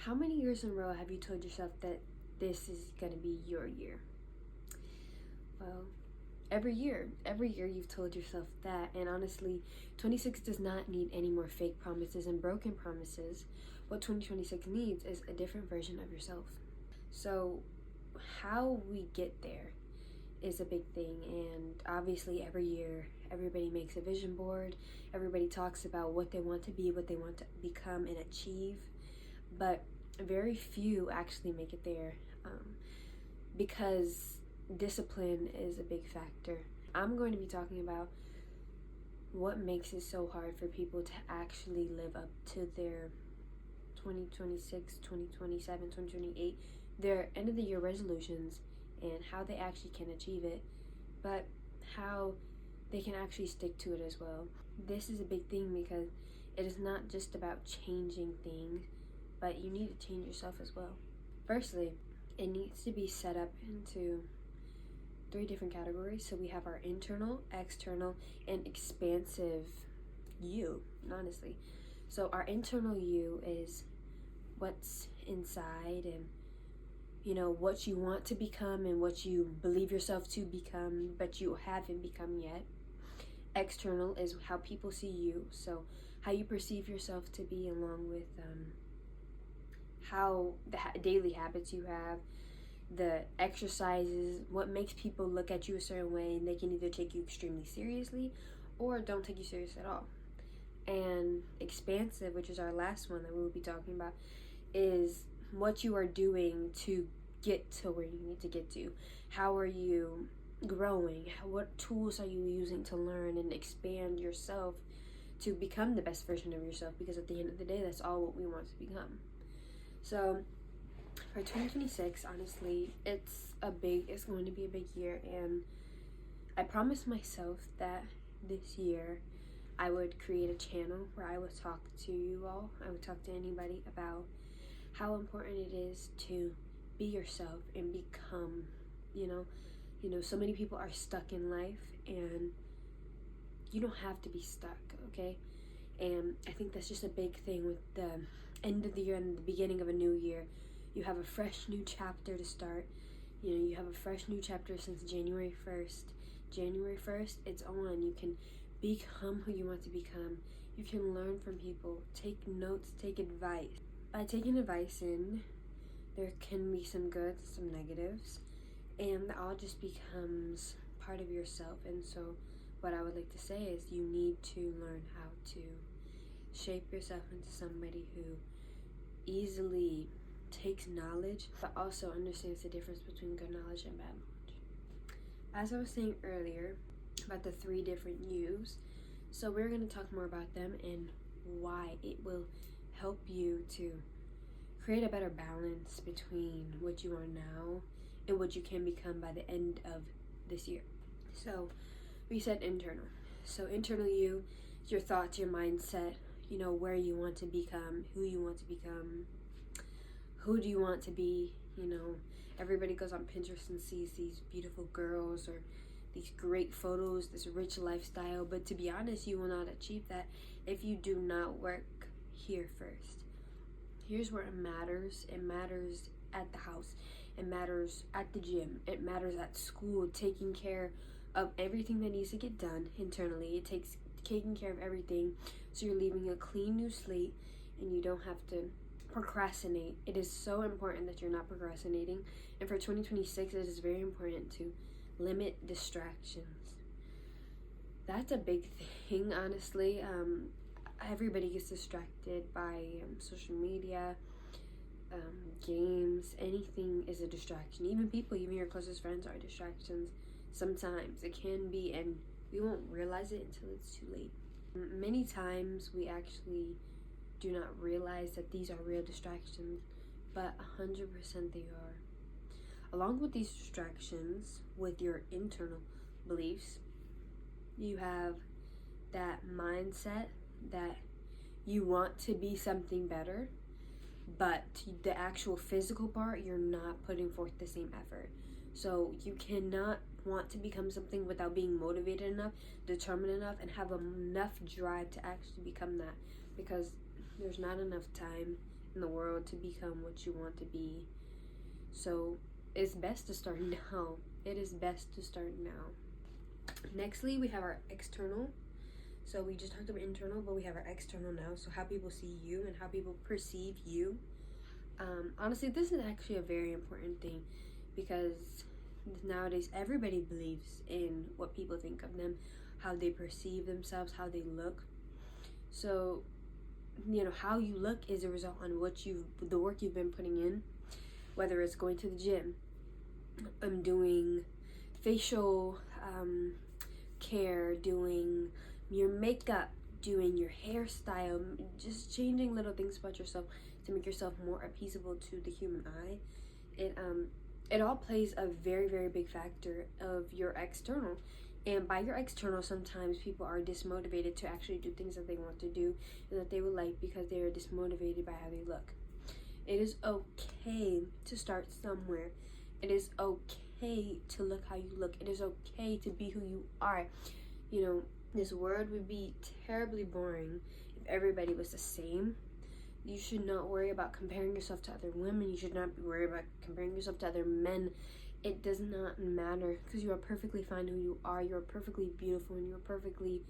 How many years in a row have you told yourself that this is going to be your year? Well, every year you've told yourself that, and honestly, 26 does not need any more fake promises and broken promises. What 2026 needs is a different version of yourself. So how we get there is a big thing, and obviously every year everybody makes a vision board, everybody talks about what they want to be, what they want to become and achieve, but very few actually make it there, because discipline is a big factor. I'm going to be talking about what makes it so hard for people to actually live up to their 2026, 2027, 2028, their end of the year resolutions, and how they actually can achieve it, but how they can actually stick to it as well. This is a big thing because it is not just about changing things, but you need to change yourself as well. Firstly, it needs to be set up into 3 different categories. So we have our internal, external, and expansive you, honestly. So our internal you is what's inside, and what you want to become and what you believe yourself to become, but you haven't become yet. External is how people see you, so how you perceive yourself to be, along with how the daily habits you have, the exercises, what makes people look at you a certain way, and they can either take you extremely seriously or don't take you serious at all. And expansive, which is our last one that we will be talking about, is what you are doing to get to where you need to get to. How are you growing? What tools are you using to learn and expand yourself to become the best version of yourself? Because at the end of the day, that's all what we want to become. So for 2026, honestly, it's going to be a big year, and I promised myself that this year I would create a channel where I would talk to you all, I would talk to anybody about how important it is to be yourself and become, so many people are stuck in life, and you don't have to be stuck, okay? And I think that's just a big thing with the end of the year and the beginning of a new year. You have a fresh new chapter to start. You have a fresh new chapter since January 1st. January 1st, it's on. You can become who you want to become. You can learn from people, take notes, take advice. By taking advice in, there can be some good, some negatives, and that all just becomes part of yourself. And so what I would like to say is you need to learn how to shape yourself into somebody who easily takes knowledge, but also understands the difference between good knowledge and bad knowledge. As I was saying earlier about the 3 different yous, so we're going to talk more about them and why it will help you to create a better balance between what you are now and what you can become by the end of this year. So we said internal. So internal you is your thoughts, your mindset, where you want to become, who you want to become, who do you want to be. Everybody goes on Pinterest and sees these beautiful girls or these great photos, this rich lifestyle, but to be honest, you will not achieve that if you do not work here first. Here's where it matters. It matters at the house. It matters at the gym. It matters at school, taking care of everything that needs to get done internally. It takes taking care of everything, so you're leaving a clean new slate and you don't have to procrastinate. It is so important that you're not procrastinating, and for 2026 it is very important to limit distractions. That's a big thing, honestly. Everybody gets distracted by social media, games. Anything is a distraction. Even people, even your closest friends, are distractions. Sometimes it can be, and we won't realize it until it's too late. Many times we actually do not realize that these are real distractions, but 100% they are. Along with these distractions, with your internal beliefs, you have that mindset that you want to be something better, but the actual physical part, you're not putting forth the same effort. So you cannot want to become something without being motivated enough, determined enough, and have enough drive to actually become that, because there's not enough time in the world to become what you want to be. So it's best to start now. It is best to start now. Nextly, we have our external. So we just talked about internal, but we have our external now. So how people see you and how people perceive you. Honestly, this is actually a very important thing, because nowadays everybody believes in what people think of them, how they perceive themselves, how they look. So, how you look is a result on the work you've been putting in, whether it's going to the gym, doing facial care, doing your makeup, doing your hairstyle, just changing little things about yourself to make yourself more appeasable to the human eye. It all plays a very, very big factor of your external. And by your external, sometimes people are dismotivated to actually do things that they want to do and that they would like, because they are dismotivated by how they look. It is okay to start somewhere. It is okay to look how you look. It is okay to be who you are. This world would be terribly boring if everybody was the same. You should not worry about comparing yourself to other women. You should not be worried about comparing yourself to other men. It does not matter, because you are perfectly fine who you are. You are perfectly beautiful, and you are perfectly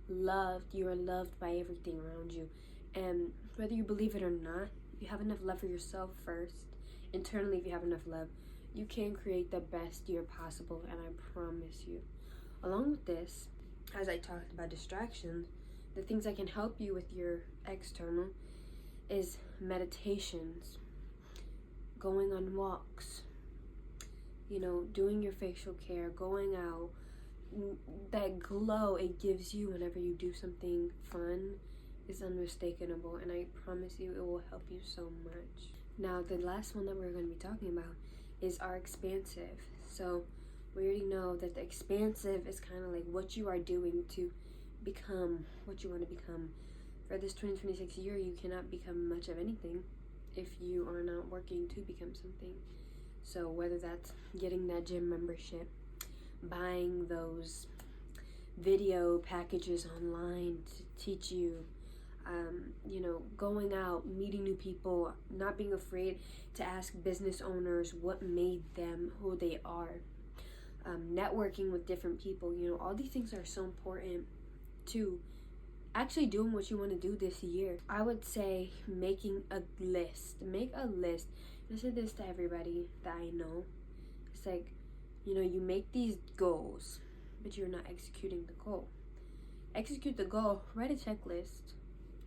loved. You are loved by everything around you. And whether you believe it or not, if you have enough love for yourself first, internally, if you have enough love, you can create the best year possible, and I promise you. Along with this, as I talked about distractions, the things that can help you with your external is meditations, going on walks, doing your facial care, going out. That glow it gives you whenever you do something fun is unmistakable, and I promise you it will help you so much. Now, the last one that we're going to be talking about is our expansive. So we already know that the expansive is kind of like what you are doing to become what you want to become. For this 2026 year, you cannot become much of anything if you are not working to become something. So whether that's getting that gym membership, buying those video packages online to teach you, going out, meeting new people, not being afraid to ask business owners what made them who they are, networking with different people, all these things are so important to actually doing what you want to do this year. I would say making a list. Make a list. I said this to everybody that I know. It's like, you make these goals, but you're not executing the goal. Execute the goal. Write a checklist.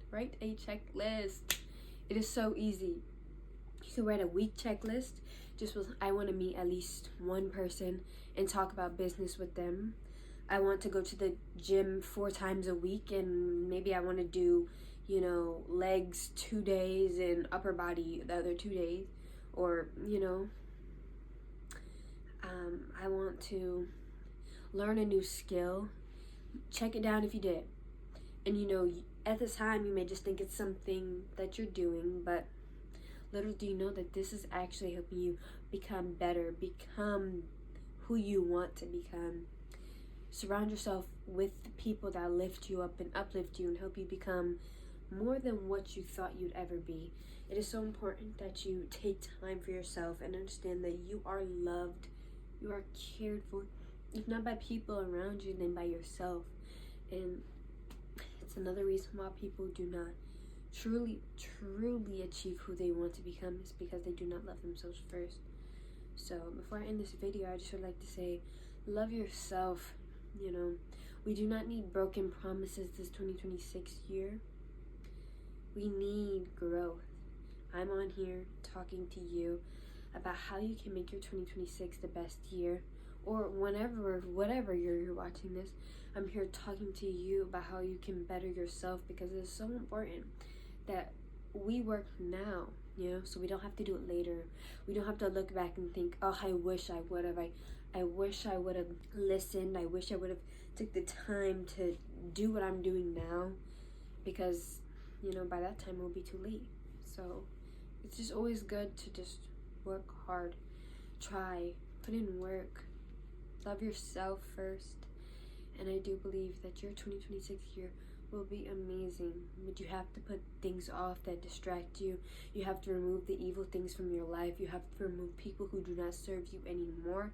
Write a checklist. It is so easy. You can write a week checklist. I want to meet at least one person and talk about business with them. I want to go to the gym 4 times a week, and maybe I want to do, legs 2 days and upper body the other 2 days. Or, I want to learn a new skill. Check it down if you did. And, at the time, you may just think it's something that you're doing, but little do you know that this is actually helping you become better, become who you want to become. Surround yourself with people that lift you up and uplift you and help you become more than what you thought you'd ever be. It is so important that you take time for yourself and understand that you are loved, you are cared for, if not by people around you, then by yourself. And it's another reason why people do not truly achieve who they want to become, is because they do not love themselves first. So before I end this video, I just would like to say, love yourself. We do not need broken promises this 2026 year. We need growth. I'm on here talking to you about how you can make your 2026 the best year, or whatever you're watching this. I'm here talking to you about how you can better yourself, because it's so important that we work now, so we don't have to do it later. We don't have to look back and think, oh, I wish I would have. I wish I would have listened. I wish I would have took the time to do what I'm doing now, because, by that time it will be too late. So it's just always good to just work hard, try, put in work, love yourself first. And I do believe that your 2026 year will be amazing. But you have to put things off that distract you. You have to remove the evil things from your life. You have to remove people who do not serve you anymore.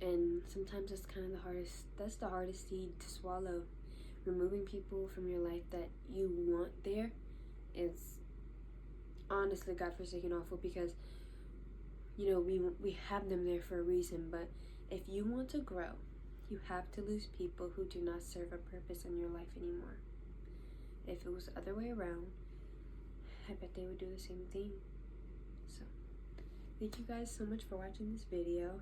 And sometimes that's the hardest seed to swallow. Removing people from your life that you want there is honestly godforsaken awful, because you know we have them there for a reason. But if you want to grow, you have to lose people who do not serve a purpose in your life anymore. If it was the other way around, I bet they would do the same thing. So thank you guys so much for watching this video.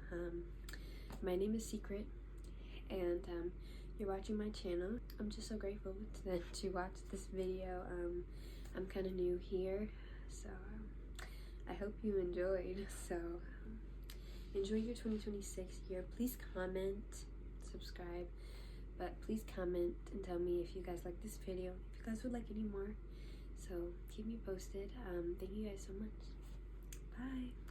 My name is Secret, and you're watching my channel. I'm just so grateful to watch this video. I'm kind of new here, so I hope you enjoyed. So enjoy your 2026 year. Please comment, subscribe, but please comment and tell me if you guys like this video, if you guys would like any more. So keep me posted. Thank you guys so much. Bye.